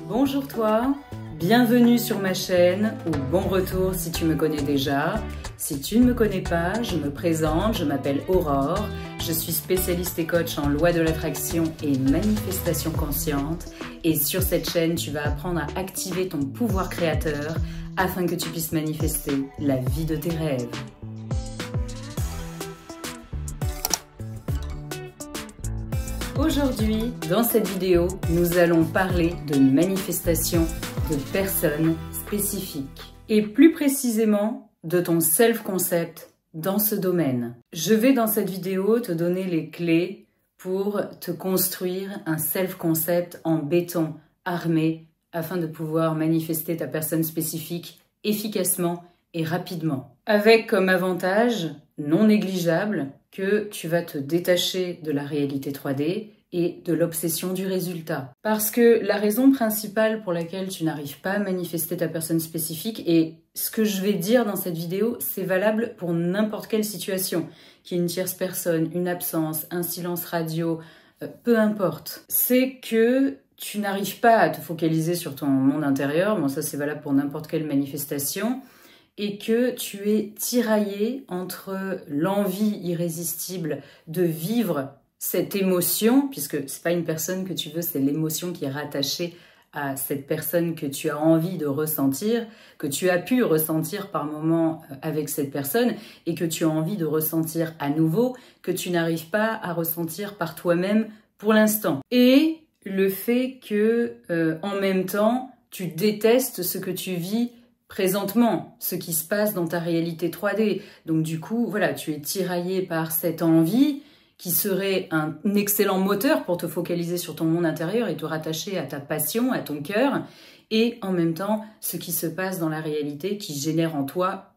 Bonjour toi, bienvenue sur ma chaîne ou bon retour si tu me connais déjà. Si tu ne me connais pas, je me présente, je m'appelle Aurore, je suis spécialiste et coach en loi de l'attraction et manifestation consciente. Et sur cette chaîne, tu vas apprendre à activer ton pouvoir créateur afin que tu puisses manifester la vie de tes rêves. Aujourd'hui, dans cette vidéo, nous allons parler de manifestation de personnes spécifiques et plus précisément de ton self-concept dans ce domaine. Je vais dans cette vidéo te donner les clés pour te construire un self-concept en béton armé afin de pouvoir manifester ta personne spécifique efficacement et rapidement. Avec comme avantage non négligeable que tu vas te détacher de la réalité 3D et de l'obsession du résultat. Parce que la raison principale pour laquelle tu n'arrives pas à manifester ta personne spécifique, et ce que je vais dire dans cette vidéo, c'est valable pour n'importe quelle situation, qu'il y ait une tierce personne, une absence, un silence radio, peu importe, c'est que tu n'arrives pas à te focaliser sur ton monde intérieur, bon ça c'est valable pour n'importe quelle manifestation, et que tu es tiraillé entre l'envie irrésistible de vivre cette émotion, puisque c'est pas une personne que tu veux, c'est l'émotion qui est rattachée à cette personne que tu as envie de ressentir, que tu as pu ressentir par moment avec cette personne et que tu as envie de ressentir à nouveau, que tu n'arrives pas à ressentir par toi-même pour l'instant. Et le fait que, en même temps, tu détestes ce que tu vis présentement, ce qui se passe dans ta réalité 3D. Donc du coup, voilà, tu es tiraillé par cette envie qui serait un excellent moteur pour te focaliser sur ton monde intérieur et te rattacher à ta passion, à ton cœur, et en même temps, ce qui se passe dans la réalité qui génère en toi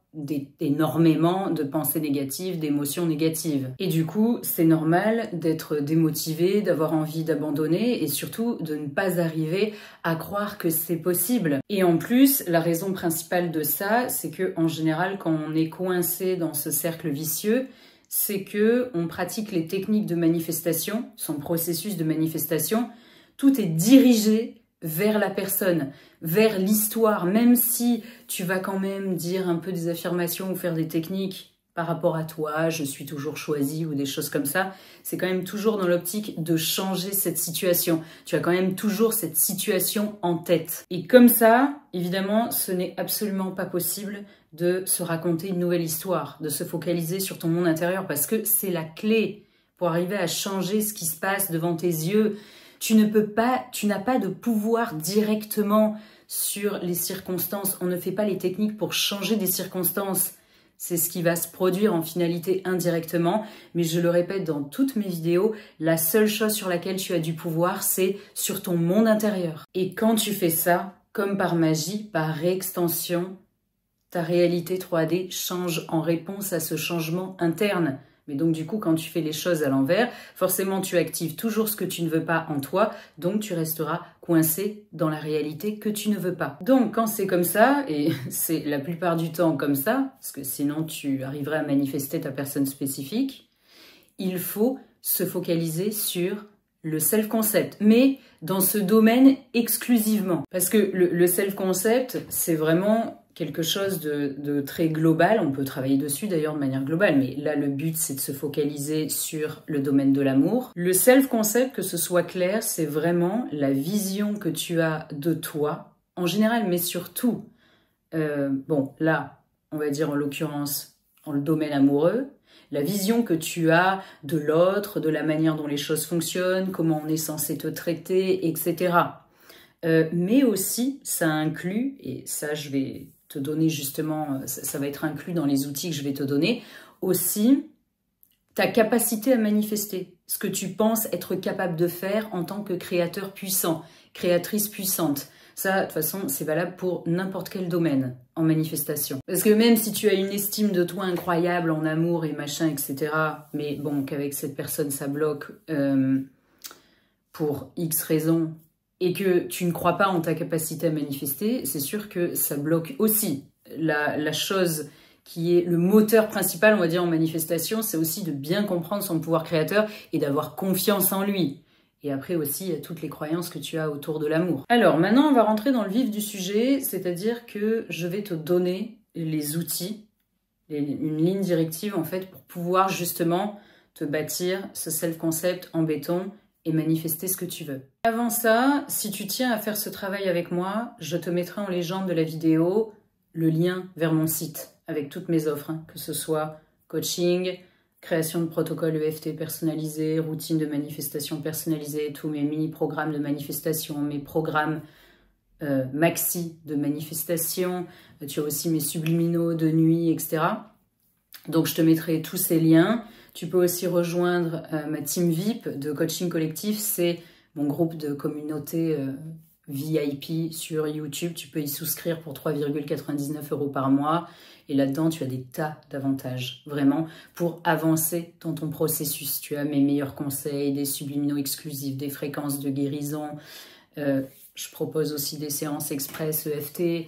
énormément de pensées négatives, d'émotions négatives. Et du coup, c'est normal d'être démotivé, d'avoir envie d'abandonner et surtout de ne pas arriver à croire que c'est possible. Et en plus, la raison principale de ça, c'est que en général, quand on est coincé dans ce cercle vicieux, c'est que on pratique les techniques de manifestation, son processus de manifestation, tout est dirigé vers la personne, vers l'histoire, même si tu vas quand même dire un peu des affirmations ou faire des techniques par rapport à toi, je suis toujours choisi ou des choses comme ça, c'est quand même toujours dans l'optique de changer cette situation. Tu as quand même toujours cette situation en tête. Et comme ça, évidemment, ce n'est absolument pas possible de se raconter une nouvelle histoire, de se focaliser sur ton monde intérieur parce que c'est la clé pour arriver à changer ce qui se passe devant tes yeux. Tu n'as pas de pouvoir directement sur les circonstances. On ne fait pas les techniques pour changer des circonstances. C'est ce qui va se produire en finalité indirectement. Mais je le répète dans toutes mes vidéos, la seule chose sur laquelle tu as du pouvoir, c'est sur ton monde intérieur. Et quand tu fais ça, comme par magie, par extension, ta réalité 3D change en réponse à ce changement interne. Mais donc du coup, quand tu fais les choses à l'envers, forcément tu actives toujours ce que tu ne veux pas en toi, donc tu resteras coincé dans la réalité que tu ne veux pas. Donc quand c'est comme ça, et c'est la plupart du temps comme ça, parce que sinon tu arriverais à manifester ta personne spécifique, il faut se focaliser sur le self-concept, mais dans ce domaine exclusivement. Parce que le self-concept, c'est vraiment quelque chose de très global, on peut travailler dessus d'ailleurs de manière globale, mais là le but c'est de se focaliser sur le domaine de l'amour. Le self-concept, que ce soit clair, c'est vraiment la vision que tu as de toi, en général, mais surtout, bon là, on va dire en l'occurrence, dans le domaine amoureux, la vision que tu as de l'autre, de la manière dont les choses fonctionnent, comment on est censé te traiter, etc. Mais aussi, ça inclut, et ça je vais te donner justement, ça va être inclus dans les outils que je vais te donner, aussi ta capacité à manifester, ce que tu penses être capable de faire en tant que créateur puissant, créatrice puissante. Ça, de toute façon, c'est valable pour n'importe quel domaine en manifestation. Parce que même si tu as une estime de toi incroyable en amour et machin, etc., mais bon, qu'avec cette personne, ça bloque pour X raisons, et que tu ne crois pas en ta capacité à manifester, c'est sûr que ça bloque aussi. La chose qui est le moteur principal, on va dire, en manifestation, c'est aussi de bien comprendre son pouvoir créateur et d'avoir confiance en lui. Et après aussi, il y a toutes les croyances que tu as autour de l'amour. Alors maintenant, on va rentrer dans le vif du sujet, c'est-à-dire que je vais te donner les outils, une ligne directive en fait, pour pouvoir justement te bâtir ce self-concept en béton et manifester ce que tu veux. Avant ça, si tu tiens à faire ce travail avec moi, je te mettrai en légende de la vidéo le lien vers mon site avec toutes mes offres, que ce soit coaching, création de protocoles EFT personnalisés, routine de manifestation personnalisée, tous mes mini-programmes de manifestation, mes programmes maxi de manifestation, tu as aussi mes subliminaux de nuit, etc. Donc je te mettrai tous ces liens. Tu peux aussi rejoindre ma team VIP de coaching collectif, c'est mon groupe de communauté VIP sur YouTube. Tu peux y souscrire pour 3,99 € par mois. Et là-dedans, tu as des tas d'avantages, vraiment, pour avancer dans ton processus. Tu as mes meilleurs conseils, des subliminaux exclusifs, des fréquences de guérison. Je propose aussi des séances express EFT.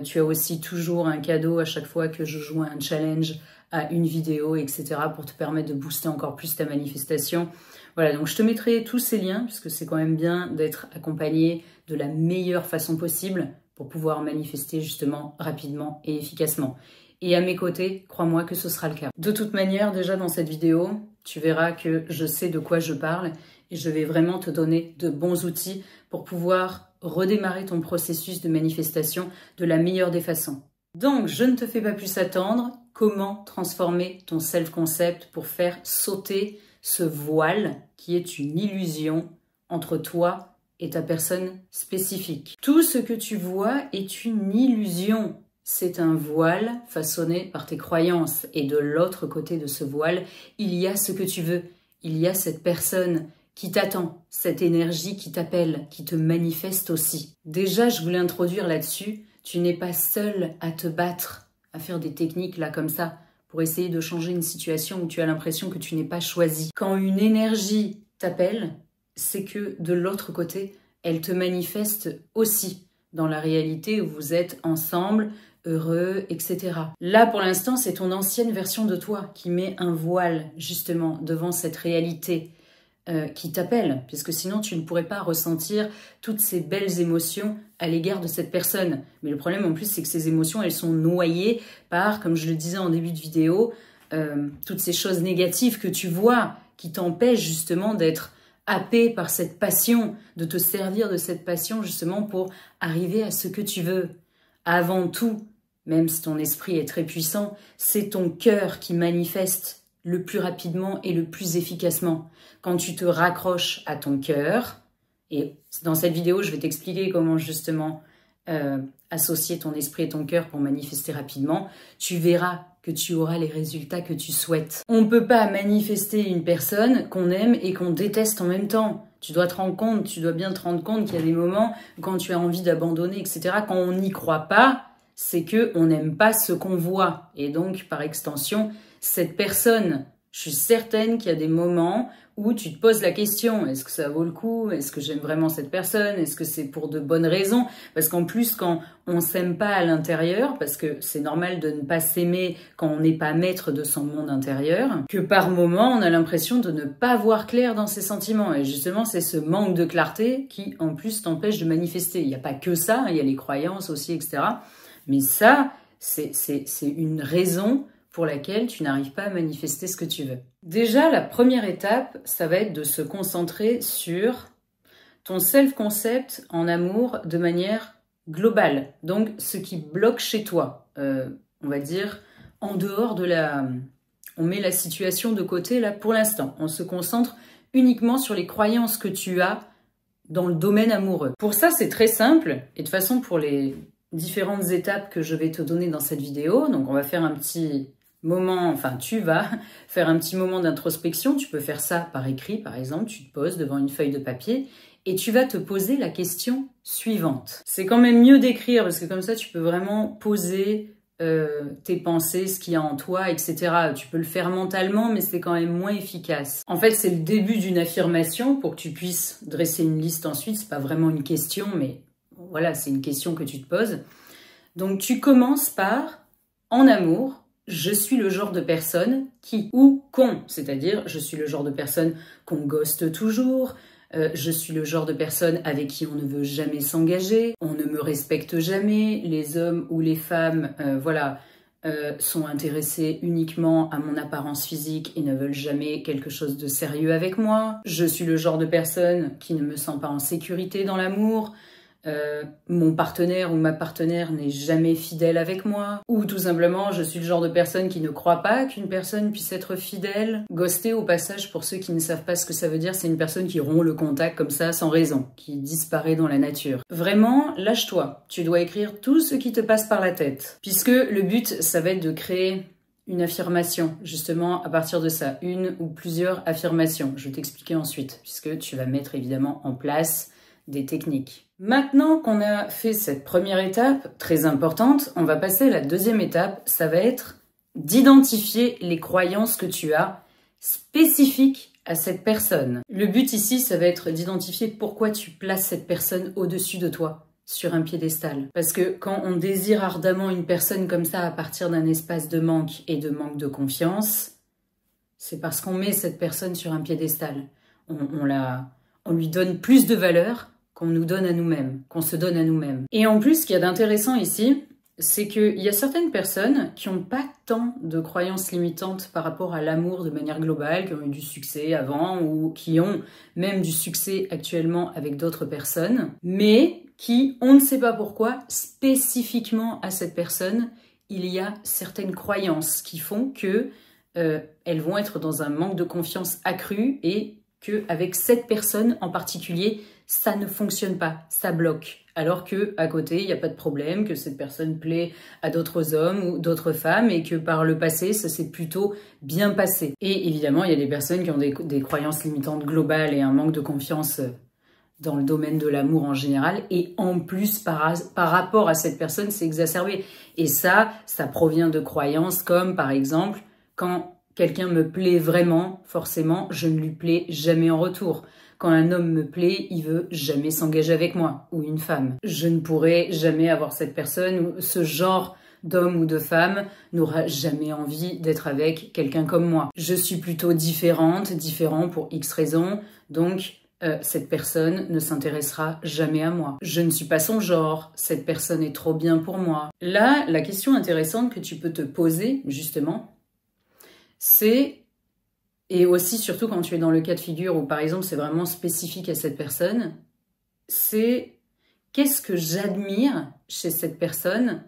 Tu as aussi toujours un cadeau à chaque fois que je joue à un challenge, à une vidéo, etc. pour te permettre de booster encore plus ta manifestation. Voilà, donc je te mettrai tous ces liens, puisque c'est quand même bien d'être accompagné de la meilleure façon possible pour pouvoir manifester justement rapidement et efficacement. Et à mes côtés, crois-moi que ce sera le cas. De toute manière, déjà dans cette vidéo, tu verras que je sais de quoi je parle et je vais vraiment te donner de bons outils pour pouvoir redémarrer ton processus de manifestation de la meilleure des façons. Donc, je ne te fais pas plus attendre. Comment transformer ton self-concept pour faire sauter ce voile qui est une illusion entre toi et ta personne spécifique. Tout ce que tu vois est une illusion. C'est un voile façonné par tes croyances. Et de l'autre côté de ce voile, il y a ce que tu veux. Il y a cette personne qui t'attend, cette énergie qui t'appelle, qui te manifeste aussi. Déjà, je voulais introduire là-dessus, tu n'es pas seul à te battre, à faire des techniques là comme ça, pour essayer de changer une situation où tu as l'impression que tu n'es pas choisi. Quand une énergie t'appelle, c'est que de l'autre côté, elle te manifeste aussi dans la réalité où vous êtes ensemble, heureux, etc. Là, pour l'instant, c'est ton ancienne version de toi qui met un voile, justement, devant cette réalité qui t'appelle, puisque sinon, tu ne pourrais pas ressentir toutes ces belles émotions à l'égard de cette personne. Mais le problème, en plus, c'est que ces émotions, elles sont noyées par, comme je le disais en début de vidéo, toutes ces choses négatives que tu vois, qui t'empêchent justement d'être happé par cette passion, de te servir de cette passion justement pour arriver à ce que tu veux. Avant tout, même si ton esprit est très puissant, c'est ton cœur qui manifeste le plus rapidement et le plus efficacement. Quand tu te raccroches à ton cœur, et dans cette vidéo, je vais t'expliquer comment justement associer ton esprit et ton cœur pour manifester rapidement, tu verras que tu auras les résultats que tu souhaites. On ne peut pas manifester une personne qu'on aime et qu'on déteste en même temps. Tu dois te rendre compte, tu dois bien te rendre compte qu'il y a des moments quand tu as envie d'abandonner, etc. Quand on n'y croit pas, c'est qu'on n'aime pas ce qu'on voit. Et donc, par extension, cette personne, je suis certaine qu'il y a des moments où tu te poses la question, est-ce que ça vaut le coup? Est-ce que j'aime vraiment cette personne? Est-ce que c'est pour de bonnes raisons? Parce qu'en plus, quand on s'aime pas à l'intérieur, parce que c'est normal de ne pas s'aimer quand on n'est pas maître de son monde intérieur, que par moment, on a l'impression de ne pas voir clair dans ses sentiments. Et justement, c'est ce manque de clarté qui, en plus, t'empêche de manifester. Il n'y a pas que ça, il y a les croyances aussi, etc. Mais ça, c'est une raison pour laquelle tu n'arrives pas à manifester ce que tu veux. Déjà, la première étape, ça va être de se concentrer sur ton self-concept en amour de manière globale. Donc, ce qui bloque chez toi, on va dire, en dehors de la... On met la situation de côté, là, pour l'instant. On se concentre uniquement sur les croyances que tu as dans le domaine amoureux. Pour ça, c'est très simple. Et de toute façon, pour les différentes étapes que je vais te donner dans cette vidéo, donc on va faire un petit... tu vas faire un petit moment d'introspection. Tu peux faire ça par écrit, par exemple. Tu te poses devant une feuille de papier et tu vas te poser la question suivante. C'est quand même mieux d'écrire parce que comme ça, tu peux vraiment poser tes pensées, ce qu'il y a en toi, etc. Tu peux le faire mentalement, mais c'est quand même moins efficace. En fait, c'est le début d'une affirmation pour que tu puisses dresser une liste ensuite. C'est pas vraiment une question, mais voilà, c'est une question que tu te poses. Donc, tu commences par « En amour ». Je suis le genre de personne qui, ou qu'on, c'est-à-dire je suis le genre de personne qu'on ghoste toujours, Je suis le genre de personne avec qui on ne veut jamais s'engager, on ne me respecte jamais, les hommes ou les femmes, sont intéressés uniquement à mon apparence physique et ne veulent jamais quelque chose de sérieux avec moi. Je suis le genre de personne qui ne me sent pas en sécurité dans l'amour. Mon partenaire ou ma partenaire n'est jamais fidèle avec moi. Ou tout simplement, je suis le genre de personne qui ne croit pas qu'une personne puisse être fidèle. Ghoster, au passage, pour ceux qui ne savent pas ce que ça veut dire, c'est une personne qui rompt le contact comme ça, sans raison, qui disparaît dans la nature. Vraiment, lâche-toi. Tu dois écrire tout ce qui te passe par la tête. Puisque le but, ça va être de créer une affirmation, justement, à partir de ça. Une ou plusieurs affirmations. Je vais t'expliquer ensuite, puisque tu vas mettre évidemment en place des techniques. Maintenant qu'on a fait cette première étape, très importante, on va passer à la deuxième étape, ça va être d'identifier les croyances que tu as spécifiques à cette personne. Le but ici, ça va être d'identifier pourquoi tu places cette personne au-dessus de toi, sur un piédestal. Parce que quand on désire ardemment une personne comme ça à partir d'un espace de manque et de manque de confiance, c'est parce qu'on met cette personne sur un piédestal. On lui donne plus de valeur qu'on nous donne à nous-mêmes, qu'on se donne à nous-mêmes. Et en plus, ce qu'il y a d'intéressant ici, c'est qu'il y a certaines personnes qui n'ont pas tant de croyances limitantes par rapport à l'amour de manière globale, qui ont eu du succès avant ou qui ont même du succès actuellement avec d'autres personnes, mais qui, on ne sait pas pourquoi, spécifiquement à cette personne, il y a certaines croyances qui font que elles vont être dans un manque de confiance accru et qu'avec cette personne en particulier, ça ne fonctionne pas, ça bloque. Alors que à côté, il n'y a pas de problème, que cette personne plaît à d'autres hommes ou d'autres femmes et que par le passé, ça s'est plutôt bien passé. Et évidemment, il y a des personnes qui ont des croyances limitantes globales et un manque de confiance dans le domaine de l'amour en général. Et en plus, par rapport à cette personne, c'est exacerbé. Et ça provient de croyances comme, par exemple, quand quelqu'un me plaît vraiment, forcément, je ne lui plais jamais en retour. Quand un homme me plaît, il veut jamais s'engager avec moi, ou une femme. Je ne pourrai jamais avoir cette personne, ou ce genre d'homme ou de femme n'aura jamais envie d'être avec quelqu'un comme moi. Je suis plutôt différent pour X raisons, donc cette personne ne s'intéressera jamais à moi. Je ne suis pas son genre, cette personne est trop bien pour moi. Là, la question intéressante que tu peux te poser, justement, c'est, et aussi surtout quand tu es dans le cas de figure où par exemple c'est vraiment spécifique à cette personne, c'est qu'est-ce que j'admire chez cette personne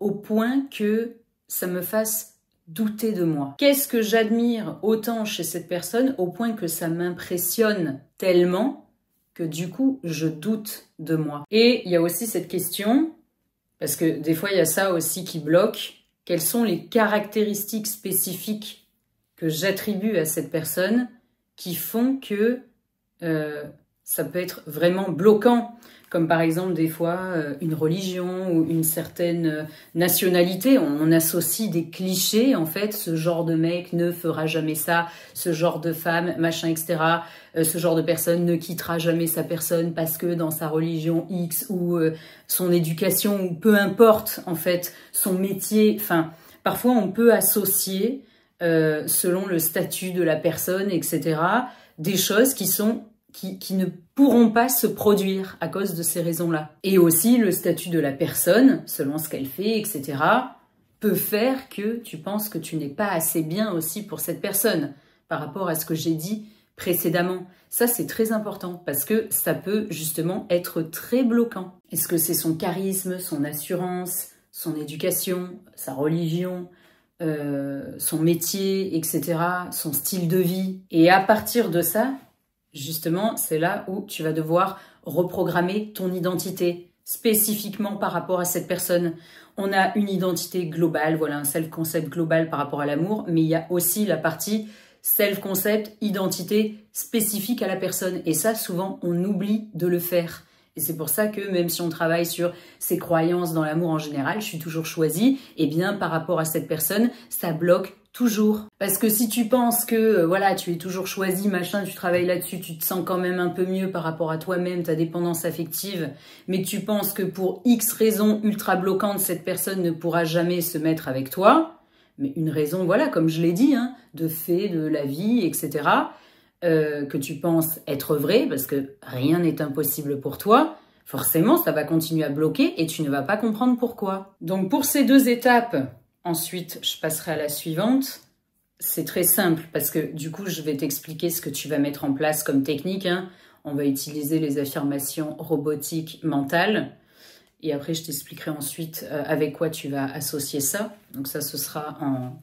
au point que ça me fasse douter de moi. Qu'est-ce que j'admire autant chez cette personne au point que ça m'impressionne tellement que du coup je doute de moi. Et il y a aussi cette question, parce que des fois il y a ça aussi qui bloque, quelles sont les caractéristiques spécifiques que j'attribue à cette personne qui font que ça peut être vraiment bloquant. Comme par exemple des fois une religion ou une certaine nationalité. On associe des clichés en fait. Ce genre de mec ne fera jamais ça, ce genre de femme, machin, etc. Ce genre de personne ne quittera jamais sa personne parce que dans sa religion X ou son éducation ou peu importe en fait son métier. Enfin, parfois on peut associer selon le statut de la personne, etc., des choses qui ne pourront pas se produire à cause de ces raisons-là. Et aussi, le statut de la personne, selon ce qu'elle fait, etc., peut faire que tu penses que tu n'es pas assez bien aussi pour cette personne, par rapport à ce que j'ai dit précédemment. Ça, c'est très important, parce que ça peut justement être très bloquant. Est-ce que c'est son charisme, son assurance, son éducation, sa religion, son métier, etc., son style de vie. Et à partir de ça, justement, c'est là où tu vas devoir reprogrammer ton identité, spécifiquement par rapport à cette personne. On a une identité globale, voilà, un self-concept global par rapport à l'amour, mais il y a aussi la partie self-concept, identité spécifique à la personne. Et ça, souvent, on oublie de le faire. Et c'est pour ça que même si on travaille sur ses croyances dans l'amour en général, je suis toujours choisie, et bien par rapport à cette personne, ça bloque toujours. Parce que si tu penses que voilà, tu es toujours choisie, machin, tu travailles là-dessus, tu te sens quand même un peu mieux par rapport à toi-même, ta dépendance affective, mais que tu penses que pour X raisons ultra bloquantes, cette personne ne pourra jamais se mettre avec toi, mais une raison, voilà, comme je l'ai dit, hein, de fait, de la vie, etc., que tu penses être vrai, parce que rien n'est impossible pour toi, forcément, ça va continuer à bloquer et tu ne vas pas comprendre pourquoi. Donc pour ces 2 étapes, ensuite, je passerai à la suivante. C'est très simple parce que du coup, je vais t'expliquer ce que tu vas mettre en place comme technique. Hein. On va utiliser les affirmations robotiques mentales. Et après, je t'expliquerai ensuite avec quoi tu vas associer ça. Donc ça, ce sera en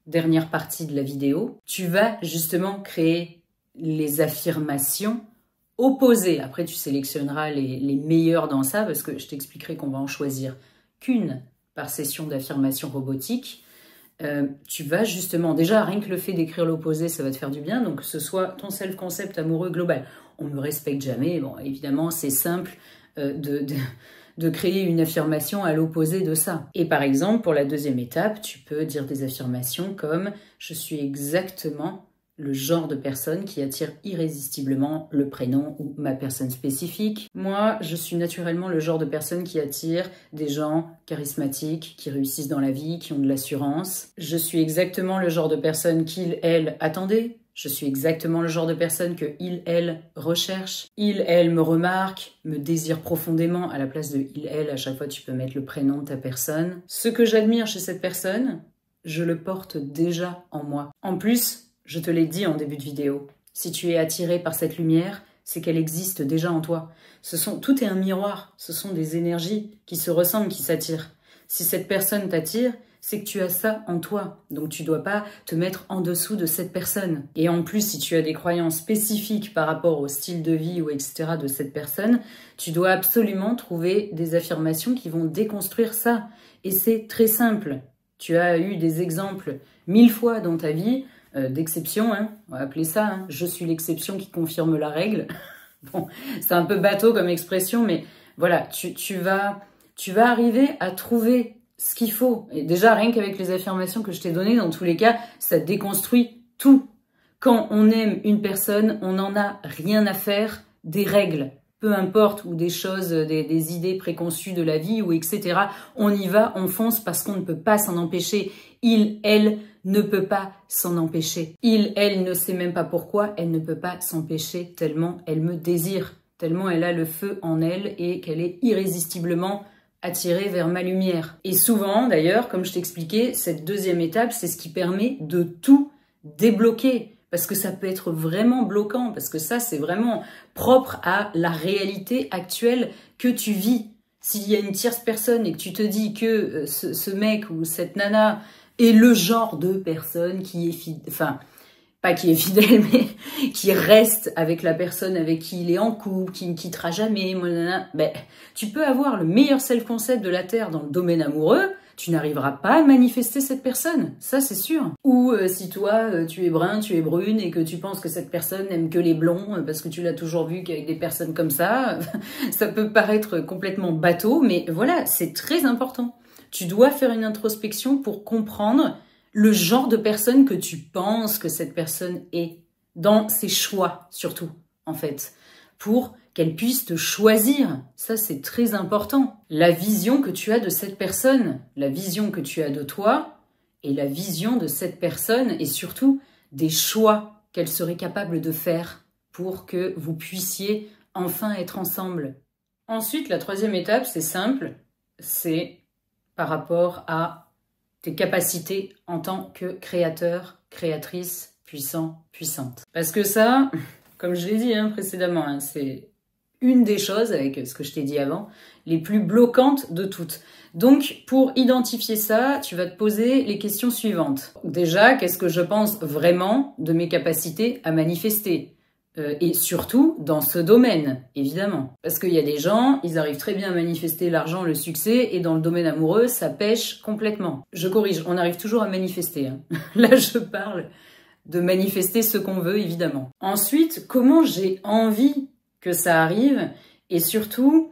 dernière partie de la vidéo. Tu vas justement créer les affirmations opposées. Après, tu sélectionneras les meilleures dans ça parce que je t'expliquerai qu'on va en choisir qu'une par session d'affirmation robotique. Tu vas justement, déjà rien que le fait d'écrire l'opposé, ça va te faire du bien, donc que ce soit ton self-concept amoureux global. On ne me respecte jamais, bon évidemment c'est simple de créer une affirmation à l'opposé de ça. Et par exemple, pour la 2e étape, tu peux dire des affirmations comme « Je suis exactement le genre de personne qui attire irrésistiblement le prénom ou ma personne spécifique. Moi, je suis naturellement le genre de personne qui attire des gens charismatiques, qui réussissent dans la vie, qui ont de l'assurance. Je suis exactement le genre de personne qu'il, elle, attendait. Je suis exactement le genre de personne que il, elle recherche. Il, elle me remarque, me désire profondément. À la place de il, elle, à chaque fois, tu peux mettre le prénom de ta personne. Ce que j'admire chez cette personne, je le porte déjà en moi. En plus, je te l'ai dit en début de vidéo, si tu es attiré par cette lumière, c'est qu'elle existe déjà en toi. Tout est un miroir, ce sont des énergies qui se ressemblent, qui s'attirent. Si cette personne t'attire, c'est que tu as ça en toi. Donc tu ne dois pas te mettre en dessous de cette personne. Et en plus, si tu as des croyances spécifiques par rapport au style de vie ou etc. de cette personne, tu dois absolument trouver des affirmations qui vont déconstruire ça. Et c'est très simple. Tu as eu des exemples 1000 fois dans ta vie, d'exception, hein, on va appeler ça, hein. Je suis l'exception qui confirme la règle. Bon, c'est un peu bateau comme expression, mais voilà, tu vas arriver à trouver ce qu'il faut. Et déjà, rien qu'avec les affirmations que je t'ai données, dans tous les cas, ça déconstruit tout. Quand on aime une personne, on n'en a rien à faire des règles, peu importe, ou des choses, des idées préconçues de la vie, ou etc. On y va, on fonce parce qu'on ne peut pas s'en empêcher. Il, elle, ne peut pas s'en empêcher. Il, elle ne sait même pas pourquoi, elle ne peut pas s'empêcher tellement elle me désire, tellement elle a le feu en elle et qu'elle est irrésistiblement attirée vers ma lumière. Et souvent, d'ailleurs, comme je t'expliquais, cette 2e étape, c'est ce qui permet de tout débloquer. Parce que ça peut être vraiment bloquant, parce que ça, c'est vraiment propre à la réalité actuelle que tu vis. S'il y a une tierce personne et que tu te dis que ce mec ou cette nana est le genre de personne qui est fidèle, enfin, pas qui est fidèle, mais qui reste avec la personne avec qui il est en couple, qui ne quittera jamais, ben, tu peux avoir le meilleur self-concept de la Terre dans le domaine amoureux, tu n'arriveras pas à manifester cette personne, ça c'est sûr. Ou si toi, tu es brun, tu es brune et que tu penses que cette personne n'aime que les blonds parce que tu l'as toujours vu qu'avec des personnes comme ça, ça peut paraître complètement bateau, mais voilà, c'est très important. Tu dois faire une introspection pour comprendre le genre de personne que tu penses que cette personne est, dans ses choix surtout, en fait, pour qu'elle puisse te choisir. Ça, c'est très important. La vision que tu as de cette personne, la vision que tu as de toi, et la vision de cette personne, et surtout des choix qu'elle serait capable de faire pour que vous puissiez enfin être ensemble. Ensuite, la 3e étape, c'est simple, c'est par rapport à tes capacités en tant que créateur, créatrice, puissant, puissante. Parce que ça, comme je l'ai dit précédemment, c'est une des choses, avec ce que je t'ai dit avant, les plus bloquantes de toutes. Donc, pour identifier ça, tu vas te poser les questions suivantes. Déjà, qu'est-ce que je pense vraiment de mes capacités à manifester ? Et surtout dans ce domaine, évidemment. Parce qu'il y a des gens, ils arrivent très bien à manifester l'argent, le succès, et dans le domaine amoureux, ça pêche complètement. Je corrige, on arrive toujours à manifester. Là, je parle de manifester ce qu'on veut, évidemment. Ensuite, comment j'ai envie que ça arrive, et surtout,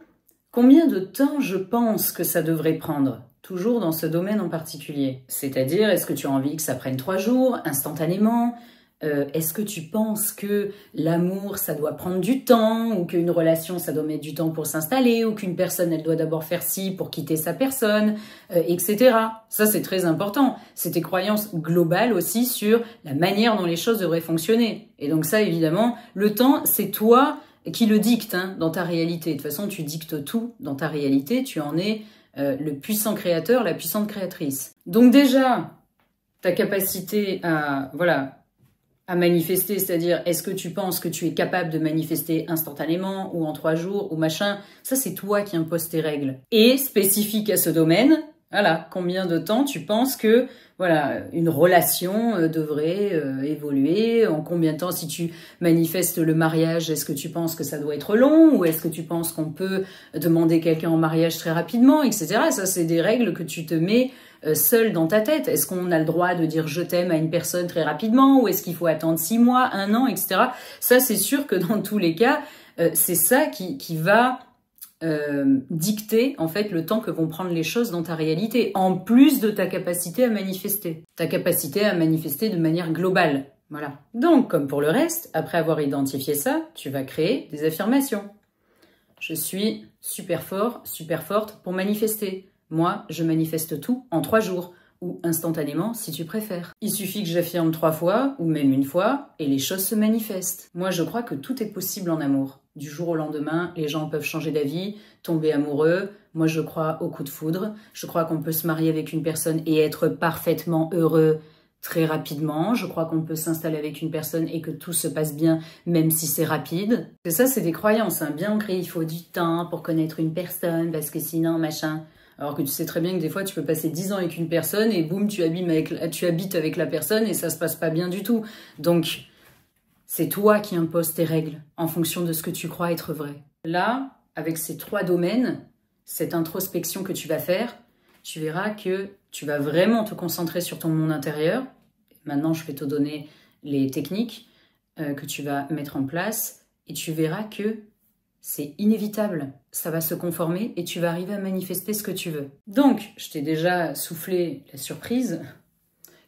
combien de temps je pense que ça devrait prendre, toujours dans ce domaine en particulier. C'est-à-dire, est-ce que tu as envie que ça prenne 3 jours, instantanément ? Est-ce que tu penses que l'amour, ça doit prendre du temps, ou qu'une relation, ça doit mettre du temps pour s'installer, ou qu'une personne, elle doit d'abord faire ci pour quitter sa personne, etc. Ça, c'est très important. C'est tes croyances globales aussi sur la manière dont les choses devraient fonctionner. Et donc ça, évidemment, le temps, c'est toi qui le dicte hein, dans ta réalité. De toute façon, tu dictes tout dans ta réalité. Tu en es le puissant créateur, la puissante créatrice. Donc déjà, ta capacité à... voilà, à manifester, c'est-à-dire est-ce que tu penses que tu es capable de manifester instantanément ou en 3 jours ou machin, ça c'est toi qui imposes tes règles. Et spécifique à ce domaine, voilà, combien de temps tu penses que voilà, une relation devrait évoluer, en combien de temps si tu manifestes le mariage, est-ce que tu penses que ça doit être long ou est-ce que tu penses qu'on peut demander quelqu'un en mariage très rapidement, etc. Ça c'est des règles que tu te mets seul dans ta tête. Est-ce qu'on a le droit de dire je t'aime à une personne très rapidement ou est-ce qu'il faut attendre 6 mois, 1 an, etc. Ça, c'est sûr que dans tous les cas, c'est ça qui va dicter en fait le temps que vont prendre les choses dans ta réalité, en plus de ta capacité à manifester. Ta capacité à manifester de manière globale. Voilà. Donc, comme pour le reste, après avoir identifié ça, tu vas créer des affirmations. Je suis super fort, super forte pour manifester. Moi, je manifeste tout en 3 jours, ou instantanément si tu préfères. Il suffit que j'affirme 3 fois, ou même 1 fois, et les choses se manifestent. Moi, je crois que tout est possible en amour. Du jour au lendemain, les gens peuvent changer d'avis, tomber amoureux. Moi, je crois au coup de foudre. Je crois qu'on peut se marier avec une personne et être parfaitement heureux très rapidement. Je crois qu'on peut s'installer avec une personne et que tout se passe bien, même si c'est rapide. Et ça, c'est des croyances hein, bien ancrées. Il faut du temps pour connaître une personne, parce que sinon, machin... Alors que tu sais très bien que des fois, tu peux passer 10 ans avec une personne et boum, tu habites avec la personne et ça se passe pas bien du tout. Donc, c'est toi qui imposes tes règles en fonction de ce que tu crois être vrai. Là, avec ces 3 domaines, cette introspection que tu vas faire, tu verras que tu vas vraiment te concentrer sur ton monde intérieur. Maintenant, je vais te donner les techniques que tu vas mettre en place et tu verras que c'est inévitable, ça va se conformer et tu vas arriver à manifester ce que tu veux. Donc, je t'ai déjà soufflé la surprise.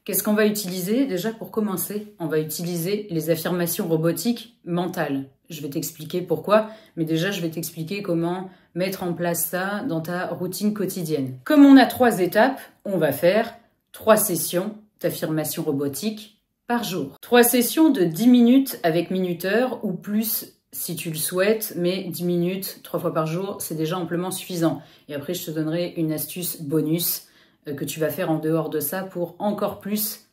Qu'est-ce qu'on va utiliser? Déjà, pour commencer, on va utiliser les affirmations robotiques mentales. Je vais t'expliquer pourquoi, mais déjà, je vais t'expliquer comment mettre en place ça dans ta routine quotidienne. Comme on a 3 étapes, on va faire 3 sessions d'affirmations robotiques par jour. 3 sessions de 10 minutes avec minuteur ou plus si tu le souhaites, mais 10 minutes, 3 fois par jour, c'est déjà amplement suffisant. Et après, je te donnerai une astuce bonus que tu vas faire en dehors de ça pour encore plus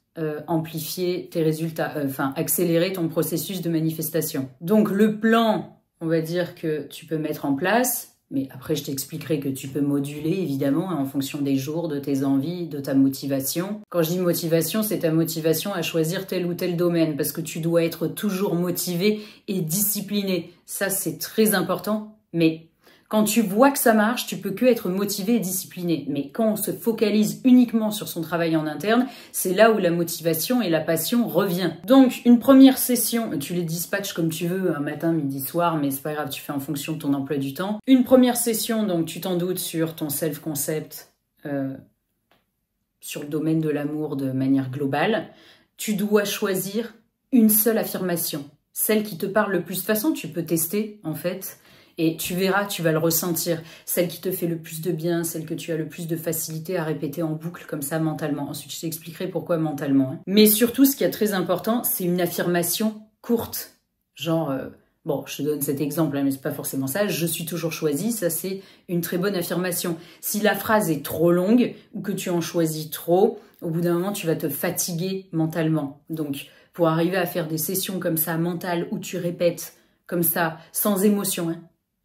amplifier tes résultats, enfin accélérer ton processus de manifestation. Donc le plan, on va dire que tu peux mettre en place, mais après je t'expliquerai que tu peux moduler évidemment en fonction des jours, de tes envies, de ta motivation. Quand je dis motivation, c'est ta motivation à choisir tel ou tel domaine parce que tu dois être toujours motivé et discipliné. Ça c'est très important, mais quand tu vois que ça marche, tu peux que être motivé et discipliné. Mais quand on se focalise uniquement sur son travail en interne, c'est là où la motivation et la passion revient. Donc, une première session, tu les dispatches comme tu veux, un matin, midi, soir, mais c'est pas grave, tu fais en fonction de ton emploi du temps. Une première session, donc tu t'en doutes sur ton self-concept, sur le domaine de l'amour de manière globale. Tu dois choisir une seule affirmation, celle qui te parle le plus. De toute façon, tu peux tester, en fait. Et tu verras, tu vas le ressentir. Celle qui te fait le plus de bien, celle que tu as le plus de facilité à répéter en boucle comme ça mentalement. Ensuite, je t'expliquerai pourquoi mentalement. Hein. Mais surtout, ce qui est très important, c'est une affirmation courte. Genre, bon, je te donne cet exemple, hein, mais c'est pas forcément ça. Je suis toujours choisie, ça c'est une très bonne affirmation. Si la phrase est trop longue ou que tu en choisis trop, au bout d'un moment, tu vas te fatiguer mentalement. Donc, pour arriver à faire des sessions comme ça, mentales, où tu répètes comme ça, sans émotion, hein,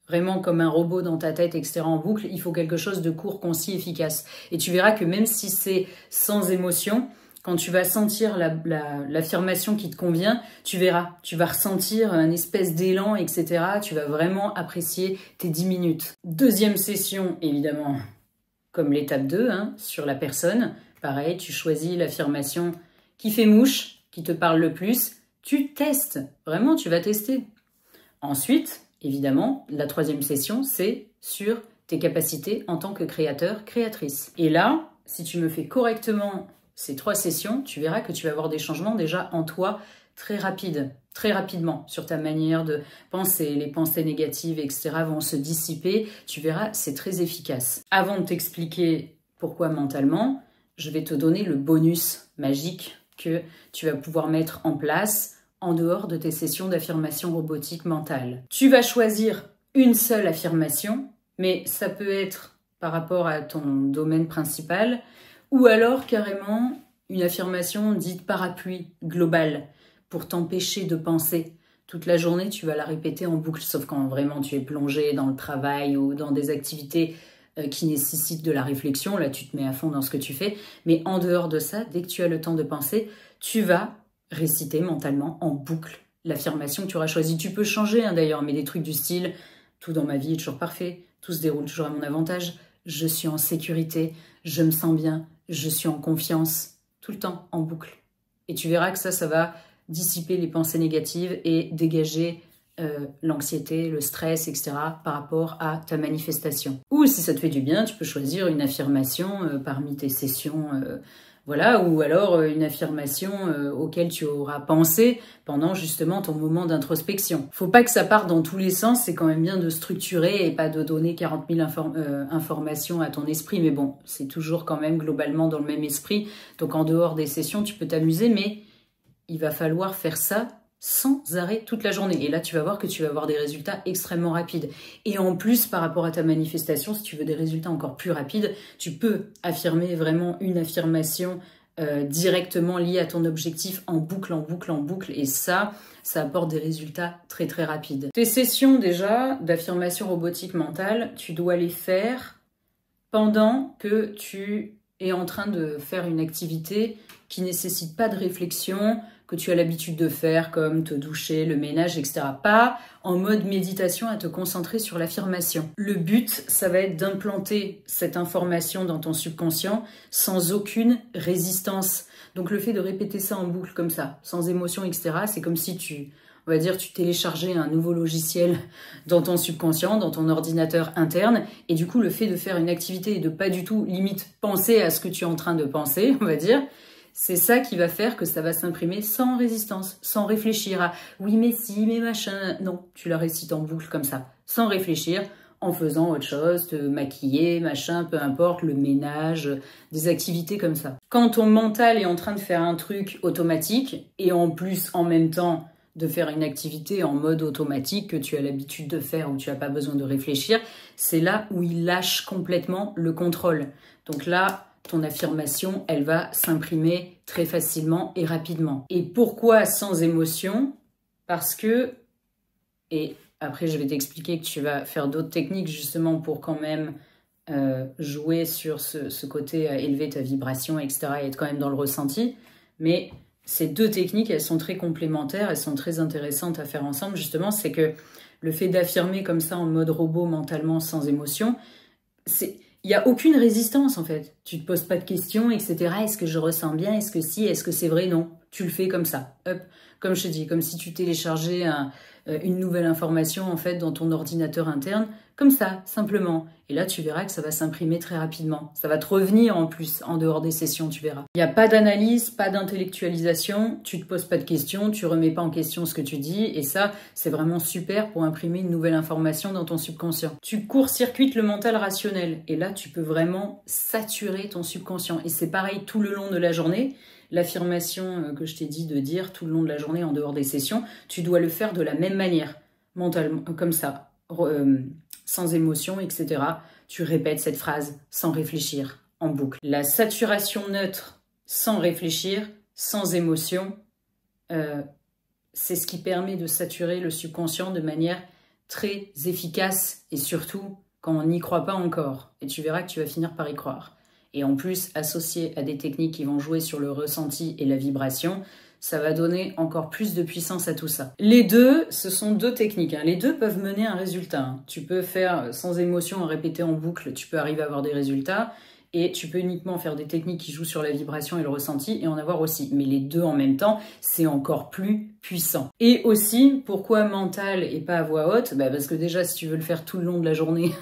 vraiment comme un robot dans ta tête, etc. en boucle, il faut quelque chose de court, concis, efficace. Et tu verras que même si c'est sans émotion, quand tu vas sentir l'affirmation qui te convient, tu verras, tu vas ressentir un espèce d'élan, etc. Tu vas vraiment apprécier tes 10 minutes. Deuxième session, évidemment, comme l'étape 2, hein, sur la personne. Pareil, tu choisis l'affirmation qui fait mouche, qui te parle le plus. Tu testes, vraiment, tu vas tester. Ensuite, évidemment, la 3e session, c'est sur tes capacités en tant que créateur, créatrice. Et là, si tu me fais correctement ces 3 sessions, tu verras que tu vas avoir des changements déjà en toi très rapide, très rapidement sur ta manière de penser. Les pensées négatives, etc. vont se dissiper. Tu verras, c'est très efficace. Avant de t'expliquer pourquoi mentalement, je vais te donner le bonus magique que tu vas pouvoir mettre en place en dehors de tes sessions d'affirmation robotique mentale. Tu vas choisir une seule affirmation, mais ça peut être par rapport à ton domaine principal, ou alors carrément une affirmation dite parapluie, globale, pour t'empêcher de penser. Toute la journée, tu vas la répéter en boucle, sauf quand vraiment tu es plongé dans le travail ou dans des activités qui nécessitent de la réflexion. Là, tu te mets à fond dans ce que tu fais. Mais en dehors de ça, dès que tu as le temps de penser, tu vas réciter mentalement en boucle l'affirmation que tu auras choisie. Tu peux changer d'ailleurs, mais des trucs du style « Tout dans ma vie est toujours parfait, tout se déroule toujours à mon avantage, je suis en sécurité, je me sens bien, je suis en confiance », tout le temps en boucle. Et tu verras que ça va dissiper les pensées négatives et dégager l'anxiété, le stress, etc. par rapport à ta manifestation. Ou si ça te fait du bien, tu peux choisir une affirmation parmi tes sessions, voilà, ou alors une affirmation auquel tu auras pensé pendant justement ton moment d'introspection. Faut pas que ça parte dans tous les sens, c'est quand même bien de structurer et pas de donner 40 000 informations à ton esprit, mais bon, c'est toujours quand même globalement dans le même esprit, donc en dehors des sessions, tu peux t'amuser, mais il va falloir faire ça sans arrêt toute la journée. Et là, tu vas voir que tu vas avoir des résultats extrêmement rapides. Et en plus, par rapport à ta manifestation, si tu veux des résultats encore plus rapides, tu peux affirmer vraiment une affirmation directement liée à ton objectif en boucle, en boucle, en boucle. Et ça apporte des résultats très, très rapides. Tes sessions déjà d'affirmation robotique mentale, tu dois les faire pendant que tu es en train de faire une activité qui nécessite pas de réflexion, que tu as l'habitude de faire, comme te doucher, le ménage, etc. Pas en mode méditation à te concentrer sur l'affirmation. Le but, ça va être d'implanter cette information dans ton subconscient sans aucune résistance. Donc le fait de répéter ça en boucle comme ça, sans émotion, etc., c'est comme si tu téléchargeais un nouveau logiciel dans ton subconscient, dans ton ordinateur interne, et du coup le fait de faire une activité et de pas du tout limite penser à ce que tu es en train de penser, on va dire, c'est ça qui va faire que ça va s'imprimer sans résistance, sans réfléchir à « oui, mais si, mais machin ». Non, tu la récites en boucle comme ça, sans réfléchir, en faisant autre chose, te maquiller, machin, peu importe, le ménage, des activités comme ça. Quand ton mental est en train de faire un truc automatique, et en plus, en même temps, de faire une activité en mode automatique que tu as l'habitude de faire, où tu n'as pas besoin de réfléchir, c'est là où il lâche complètement le contrôle. Donc là, ton affirmation, elle va s'imprimer très facilement et rapidement. Et pourquoi sans émotion? Parce que, et après je vais t'expliquer que tu vas faire d'autres techniques justement pour quand même jouer sur ce côté à élever ta vibration, etc. et être quand même dans le ressenti. Mais ces deux techniques, elles sont très complémentaires, elles sont très intéressantes à faire ensemble. Justement, c'est que le fait d'affirmer comme ça en mode robot mentalement sans émotion, il n'y a aucune résistance en fait. Tu ne te poses pas de questions, etc. Est-ce que je ressens bien? Est-ce que si? Est-ce que c'est vrai? Non. Tu le fais comme ça. Hop. Comme je te dis, comme si tu téléchargeais une nouvelle information en fait dans ton ordinateur interne. Comme ça, simplement. Et là, tu verras que ça va s'imprimer très rapidement. Ça va te revenir en plus, en dehors des sessions, tu verras. Il n'y a pas d'analyse, pas d'intellectualisation. Tu ne te poses pas de questions, tu ne remets pas en question ce que tu dis. Et ça, c'est vraiment super pour imprimer une nouvelle information dans ton subconscient. Tu court-circuites le mental rationnel. Et là, tu peux vraiment saturer ton subconscient. Et c'est pareil tout le long de la journée. L'affirmation que je t'ai dit de dire tout le long de la journée en dehors des sessions, tu dois le faire de la même manière, mentalement, comme ça, sans émotion, etc. Tu répètes cette phrase sans réfléchir, en boucle. La saturation neutre, sans réfléchir, sans émotion, c'est ce qui permet de saturer le subconscient de manière très efficace et surtout quand on n'y croit pas encore. Et tu verras que tu vas finir par y croire. Et en plus, associé à des techniques qui vont jouer sur le ressenti et la vibration, ça va donner encore plus de puissance à tout ça. Les deux, ce sont deux techniques. Les deux peuvent mener à un résultat. Tu peux faire sans émotion, répéter en boucle, tu peux arriver à avoir des résultats. Et tu peux uniquement faire des techniques qui jouent sur la vibration et le ressenti et en avoir aussi. Mais les deux en même temps, c'est encore plus puissant. Et aussi, pourquoi mental et pas à voix haute? Parce que déjà, si tu veux le faire tout le long de la journée,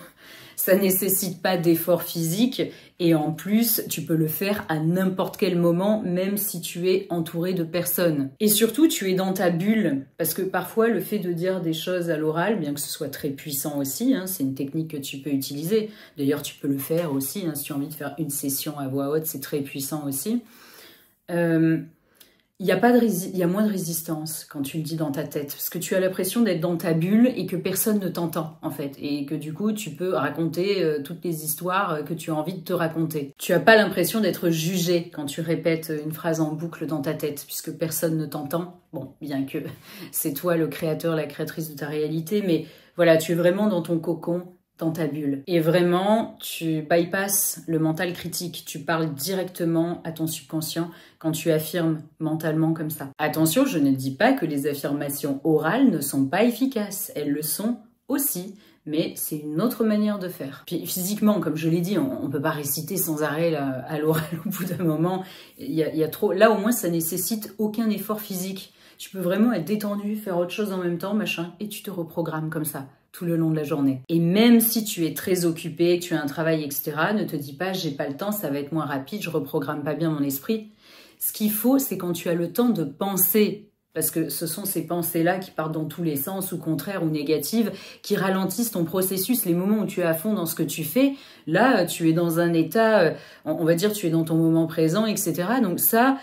Ça nécessite pas d'effort physique et en plus, tu peux le faire à n'importe quel moment, même si tu es entouré de personnes. Et surtout, tu es dans ta bulle, parce que parfois, le fait de dire des choses à l'oral, bien que ce soit très puissant aussi, hein, c'est une technique que tu peux utiliser. D'ailleurs, tu peux le faire aussi, hein, si tu as envie de faire une session à voix haute, c'est très puissant aussi. Il y a moins de résistance quand tu le dis dans ta tête, parce que tu as l'impression d'être dans ta bulle et que personne ne t'entend, en fait, et que du coup, tu peux raconter toutes les histoires que tu as envie de te raconter. Tu n'as pas l'impression d'être jugé quand tu répètes une phrase en boucle dans ta tête, puisque personne ne t'entend. Bon, bien que c'est toi le créateur, la créatrice de ta réalité, mais voilà, tu es vraiment dans ton cocon, dans ta bulle. Et vraiment, tu bypasses le mental critique. Tu parles directement à ton subconscient quand tu affirmes mentalement comme ça. Attention, je ne dis pas que les affirmations orales ne sont pas efficaces. Elles le sont aussi, mais c'est une autre manière de faire. Puis physiquement, comme je l'ai dit, on peut pas réciter sans arrêt là, à l'oral au bout d'un moment. Il y a trop. Là, au moins, ça nécessite aucun effort physique. Tu peux vraiment être détendu, faire autre chose en même temps, machin, et tu te reprogrammes comme ça tout le long de la journée. Et même si tu es très occupé, que tu as un travail, etc., ne te dis pas « j'ai pas le temps, ça va être moins rapide, je reprogramme pas bien mon esprit ». Ce qu'il faut, c'est quand tu as le temps de penser, parce que ce sont ces pensées-là qui partent dans tous les sens, ou contraires, ou négatives, qui ralentissent ton processus. Les moments où tu es à fond dans ce que tu fais, là, tu es dans un état, on va dire, tu es dans ton moment présent, etc. Donc ça,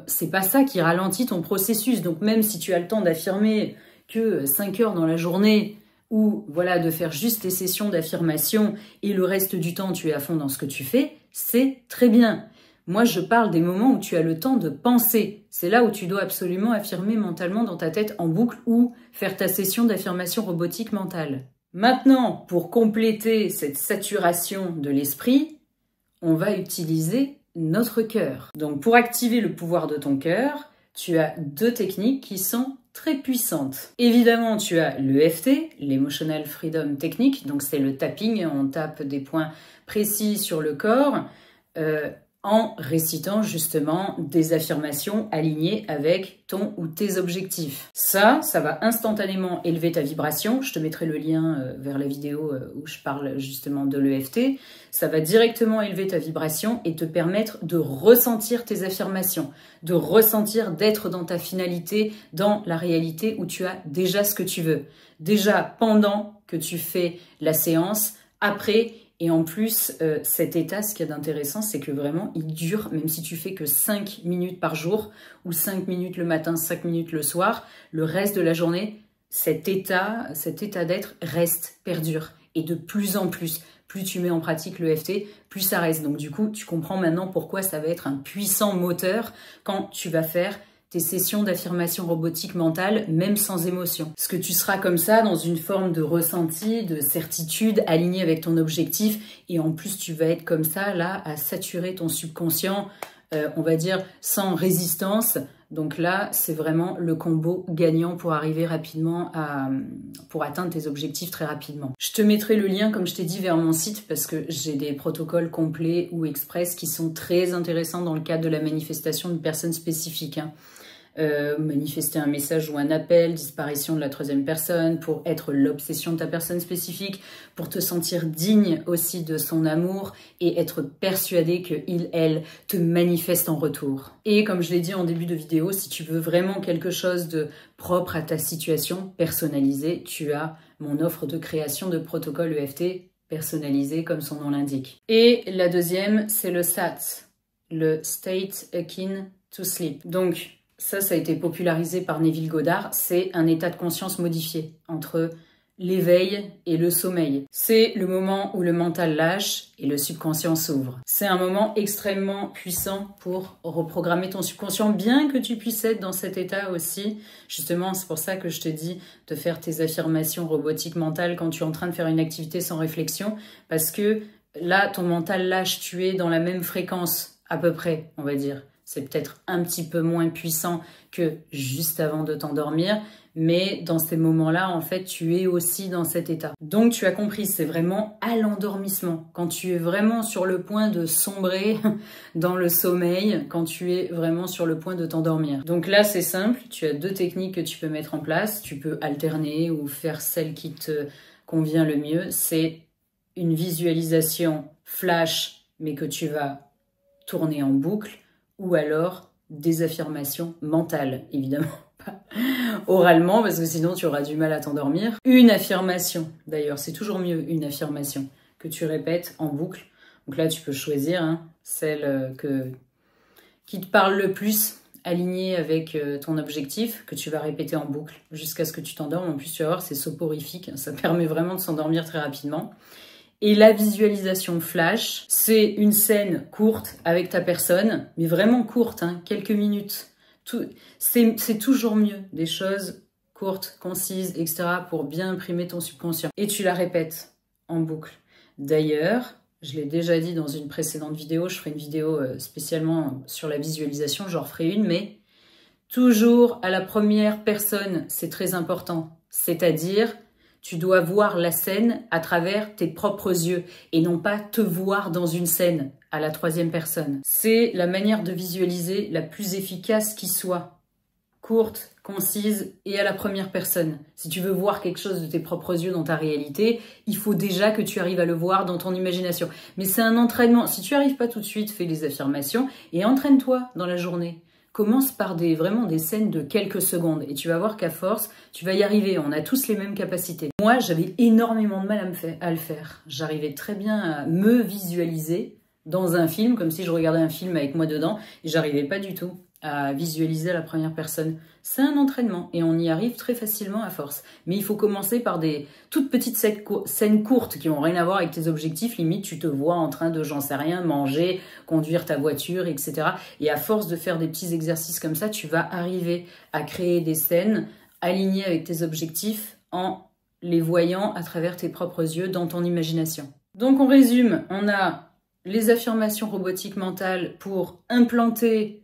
c'est pas ça qui ralentit ton processus. Donc même si tu as le temps d'affirmer que 5 heures dans la journée, ou voilà, de faire juste tes sessions d'affirmation et le reste du temps tu es à fond dans ce que tu fais, c'est très bien. Moi, je parle des moments où tu as le temps de penser. C'est là où tu dois absolument affirmer mentalement dans ta tête en boucle ou faire ta session d'affirmation robotique mentale. Maintenant, pour compléter cette saturation de l'esprit, on va utiliser notre cœur. Donc, pour activer le pouvoir de ton cœur, tu as 2 techniques qui sont très puissante. Évidemment, tu as l'EFT, l'Emotional Freedom Technique, donc c'est le tapping, on tape des points précis sur le corps en récitant justement des affirmations alignées avec ton ou tes objectifs. Ça va instantanément élever ta vibration. Je te mettrai le lien vers la vidéo où je parle justement de l'EFT. Ça va directement élever ta vibration et te permettre de ressentir tes affirmations, de ressentir d'être dans ta finalité, dans la réalité où tu as déjà ce que tu veux. Déjà pendant que tu fais la séance, après. Et en plus, cet état, ce qu'il y a d'intéressant, c'est que vraiment, il dure, même si tu fais que 5 minutes par jour, ou 5 minutes le matin, 5 minutes le soir, le reste de la journée, cet état d'être reste, perdure. Et de plus en plus tu mets en pratique l'EFT, plus ça reste. Donc du coup, tu comprends maintenant pourquoi ça va être un puissant moteur quand tu vas faire tes sessions d'affirmation robotique mentale, même sans émotion. Parce que tu seras comme ça, dans une forme de ressenti, de certitude, alignée avec ton objectif, et en plus tu vas être comme ça, là, à saturer ton subconscient, on va dire, sans résistance. Donc là, c'est vraiment le combo gagnant pour arriver rapidement pour atteindre tes objectifs très rapidement. Je te mettrai le lien, comme je t'ai dit, vers mon site, parce que j'ai des protocoles complets ou express qui sont très intéressants dans le cadre de la manifestation de personnes spécifiques, hein. Manifester un message ou un appel, disparition de la 3e personne, pour être l'obsession de ta personne spécifique, pour te sentir digne aussi de son amour et être persuadé que elle te manifeste en retour. Et comme je l'ai dit en début de vidéo, si tu veux vraiment quelque chose de propre à ta situation, personnalisé, tu as mon offre de création de protocole EFT personnalisé comme son nom l'indique. Et la deuxième, c'est le SAT, le State Akin to Sleep. Donc, ça a été popularisé par Neville Goddard, c'est un état de conscience modifié entre l'éveil et le sommeil. C'est le moment où le mental lâche et le subconscient s'ouvre. C'est un moment extrêmement puissant pour reprogrammer ton subconscient, bien que tu puisses être dans cet état aussi. Justement, c'est pour ça que je te dis de faire tes affirmations robotiques mentales quand tu es en train de faire une activité sans réflexion, parce que là, ton mental lâche, tu es dans la même fréquence, à peu près, on va dire. C'est peut-être un petit peu moins puissant que juste avant de t'endormir, mais dans ces moments-là, en fait, tu es aussi dans cet état. Donc, tu as compris, c'est vraiment à l'endormissement. Quand tu es vraiment sur le point de sombrer dans le sommeil, quand tu es vraiment sur le point de t'endormir. Donc là, c'est simple, tu as 2 techniques que tu peux mettre en place. Tu peux alterner ou faire celle qui te convient le mieux. C'est une visualisation flash, mais que tu vas tourner en boucle, ou alors des affirmations mentales, évidemment pas oralement, parce que sinon tu auras du mal à t'endormir. Une affirmation, d'ailleurs, c'est toujours mieux une affirmation que tu répètes en boucle. Donc là, tu peux choisir celle qui te parle le plus, alignée avec ton objectif, que tu vas répéter en boucle jusqu'à ce que tu t'endormes. En plus, tu vas voir, c'est soporifique, ça permet vraiment de s'endormir très rapidement. Et la visualisation flash, c'est une scène courte avec ta personne, mais vraiment courte, quelques minutes. C'est toujours mieux, des choses courtes, concises, etc. pour bien imprimer ton subconscient. Et tu la répètes en boucle. D'ailleurs, je l'ai déjà dit dans une précédente vidéo, je ferai une vidéo spécialement sur la visualisation, j'en referai une, mais toujours à la première personne, c'est très important. C'est-à-dire, tu dois voir la scène à travers tes propres yeux et non pas te voir dans une scène à la troisième personne. C'est la manière de visualiser la plus efficace qui soit. Courte, concise et à la première personne. Si tu veux voir quelque chose de tes propres yeux dans ta réalité, il faut déjà que tu arrives à le voir dans ton imagination. Mais c'est un entraînement. Si tu n'y arrives pas tout de suite, fais les affirmations et entraîne-toi dans la journée. Commence par vraiment des scènes de quelques secondes et tu vas voir qu'à force, tu vas y arriver. On a tous les mêmes capacités. Moi, j'avais énormément de mal à le faire. J'arrivais très bien à me visualiser dans un film, comme si je regardais un film avec moi dedans, et j'arrivais pas du tout à visualiser à la première personne. C'est un entraînement et on y arrive très facilement à force. Mais il faut commencer par des toutes petites scènes courtes qui n'ont rien à voir avec tes objectifs. Limite, tu te vois en train de, j'en sais rien, manger, conduire ta voiture, etc. Et à force de faire des petits exercices comme ça, tu vas arriver à créer des scènes alignées avec tes objectifs en les voyant à travers tes propres yeux dans ton imagination. Donc on résume, on a les affirmations robotiques mentales pour implanter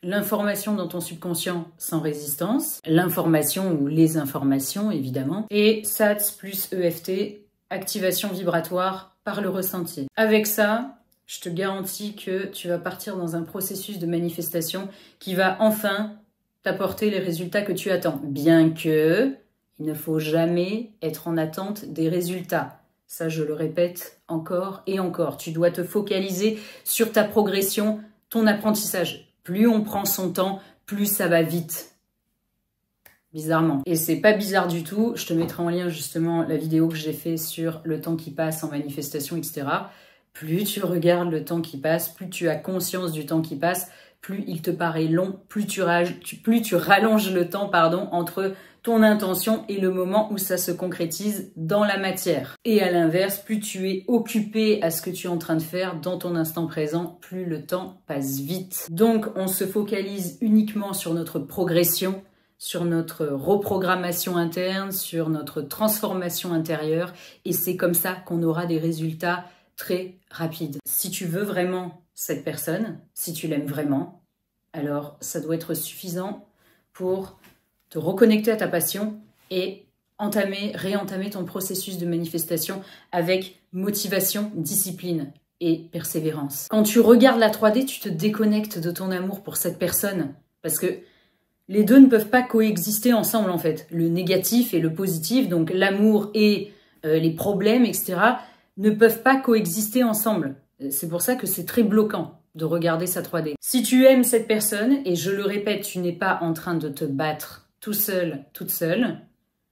l'information dans ton subconscient sans résistance, l'information ou les informations évidemment, et SATS plus EFT, activation vibratoire par le ressenti. Avec ça, je te garantis que tu vas partir dans un processus de manifestation qui va enfin t'apporter les résultats que tu attends. Bien que il ne faut jamais être en attente des résultats. Ça, je le répète encore et encore. Tu dois te focaliser sur ta progression, ton apprentissage. Plus on prend son temps, plus ça va vite. Bizarrement. Et c'est pas bizarre du tout. Je te mettrai en lien justement la vidéo que j'ai fait sur le temps qui passe en manifestation, etc. Plus tu regardes le temps qui passe, plus tu as conscience du temps qui passe, plus il te paraît long, plus tu rallonges le temps entre ton intention et le moment où ça se concrétise dans la matière. Et à l'inverse, plus tu es occupé à ce que tu es en train de faire dans ton instant présent, plus le temps passe vite. Donc on se focalise uniquement sur notre progression, sur notre reprogrammation interne, sur notre transformation intérieure, et c'est comme ça qu'on aura des résultats très rapides. Si tu veux vraiment cette personne, si tu l'aimes vraiment, alors ça doit être suffisant pour te reconnecter à ta passion et réentamer ton processus de manifestation avec motivation, discipline et persévérance. Quand tu regardes la 3D, tu te déconnectes de ton amour pour cette personne parce que les deux ne peuvent pas coexister ensemble en fait. Le négatif et le positif, donc l'amour et les problèmes, etc., ne peuvent pas coexister ensemble. C'est pour ça que c'est très bloquant de regarder sa 3D. Si tu aimes cette personne, et je le répète, tu n'es pas en train de te battre tout seul, toute seule,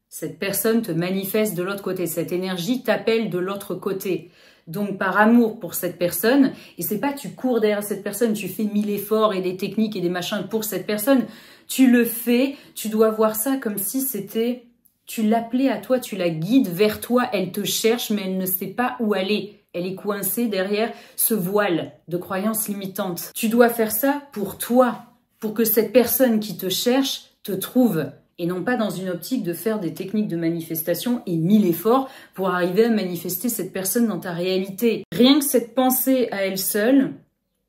cette personne te manifeste de l'autre côté. Cette énergie t'appelle de l'autre côté. Donc par amour pour cette personne, et c'est pas tu cours derrière cette personne, tu fais 1000 efforts et des techniques et des machins pour cette personne, tu le fais, tu dois voir ça comme si c'était, tu l'appelais à toi, tu la guides vers toi, elle te cherche mais elle ne sait pas où aller. Elle est coincée derrière ce voile de croyances limitantes. Tu dois faire ça pour toi, pour que cette personne qui te cherche te trouve. Et non pas dans une optique de faire des techniques de manifestation et 1000 efforts pour arriver à manifester cette personne dans ta réalité. Rien que cette pensée à elle seule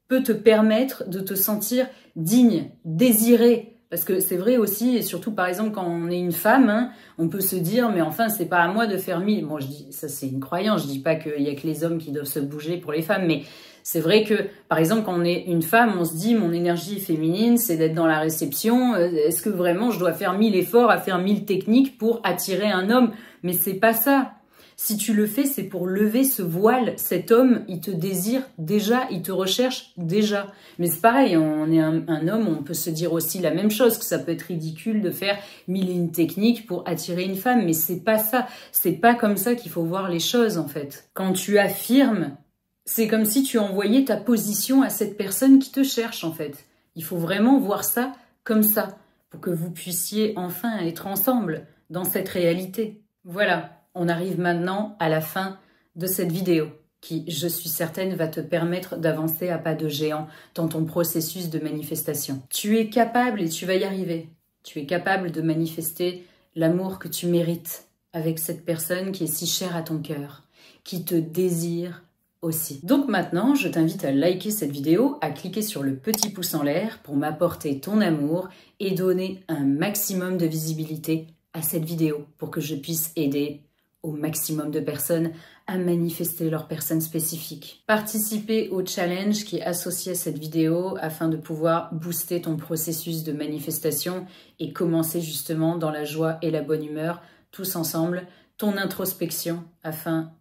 peut te permettre de te sentir digne, désiré. Parce que c'est vrai aussi, et surtout par exemple quand on est une femme, on peut se dire mais enfin c'est pas à moi de faire 1000. Bon je dis ça c'est une croyance, je dis pas qu'il y a que les hommes qui doivent se bouger pour les femmes, mais c'est vrai que par exemple quand on est une femme, on se dit mon énergie féminine c'est d'être dans la réception, est-ce que vraiment je dois faire 1000 efforts à faire 1000 techniques pour attirer un homme? Mais c'est pas ça. Si tu le fais, c'est pour lever ce voile. Cet homme, il te désire déjà, il te recherche déjà. Mais c'est pareil, on est un homme, on peut se dire aussi la même chose, que ça peut être ridicule de faire 1001 techniques pour attirer une femme, mais c'est pas ça. C'est pas comme ça qu'il faut voir les choses, en fait. Quand tu affirmes, c'est comme si tu envoyais ta position à cette personne qui te cherche, en fait. Il faut vraiment voir ça comme ça, pour que vous puissiez enfin être ensemble dans cette réalité. Voilà. On arrive maintenant à la fin de cette vidéo qui, je suis certaine, va te permettre d'avancer à pas de géant dans ton processus de manifestation. Tu es capable et tu vas y arriver. Tu es capable de manifester l'amour que tu mérites avec cette personne qui est si chère à ton cœur, qui te désire aussi. Donc maintenant, je t'invite à liker cette vidéo, à cliquer sur le petit pouce en l'air pour m'apporter ton amour et donner un maximum de visibilité à cette vidéo pour que je puisse aider au maximum de personnes à manifester leur personne spécifique. Participez au challenge qui est associé à cette vidéo afin de pouvoir booster ton processus de manifestation et commencer justement dans la joie et la bonne humeur, tous ensemble, ton introspection afin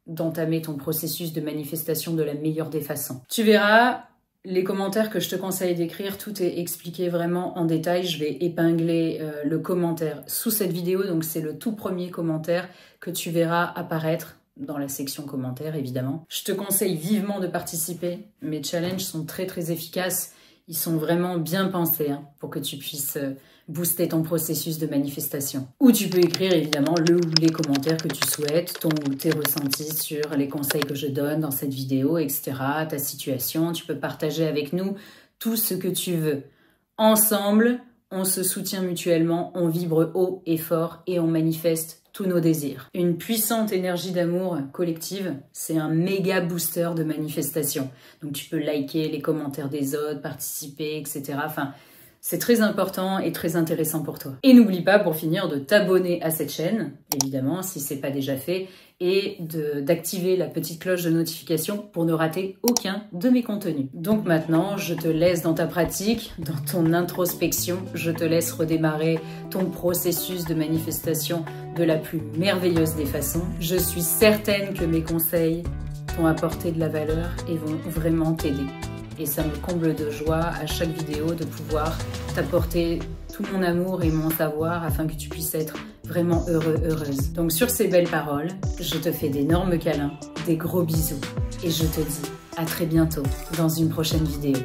d'entamer ton processus de manifestation de la meilleure des façons. Tu verras, les commentaires que je te conseille d'écrire, tout est expliqué vraiment en détail. Je vais épingler le commentaire sous cette vidéo, donc c'est le tout premier commentaire que tu verras apparaître dans la section commentaires, évidemment. Je te conseille vivement de participer. Mes challenges sont très très efficaces. Ils sont vraiment bien pensés pour que tu puisses booster ton processus de manifestation. Ou tu peux écrire évidemment le ou les commentaires que tu souhaites, ton ou tes ressentis sur les conseils que je donne dans cette vidéo, etc. Ta situation, tu peux partager avec nous tout ce que tu veux. Ensemble, on se soutient mutuellement, on vibre haut et fort et on manifeste tous nos désirs. Une puissante énergie d'amour collective, c'est un méga booster de manifestation. Donc tu peux liker les commentaires des autres, participer, etc. Enfin, c'est très important et très intéressant pour toi. Et n'oublie pas, pour finir, de t'abonner à cette chaîne, évidemment, si ce n'est pas déjà fait, et d'activer la petite cloche de notification pour ne rater aucun de mes contenus. Donc maintenant, je te laisse dans ta pratique, dans ton introspection, je te laisse redémarrer ton processus de manifestation de la plus merveilleuse des façons. Je suis certaine que mes conseils t'ont apporté de la valeur et vont vraiment t'aider. Et ça me comble de joie à chaque vidéo de pouvoir t'apporter tout mon amour et mon savoir afin que tu puisses être vraiment heureux, heureuse. Donc sur ces belles paroles, je te fais d'énormes câlins, des gros bisous et je te dis à très bientôt dans une prochaine vidéo.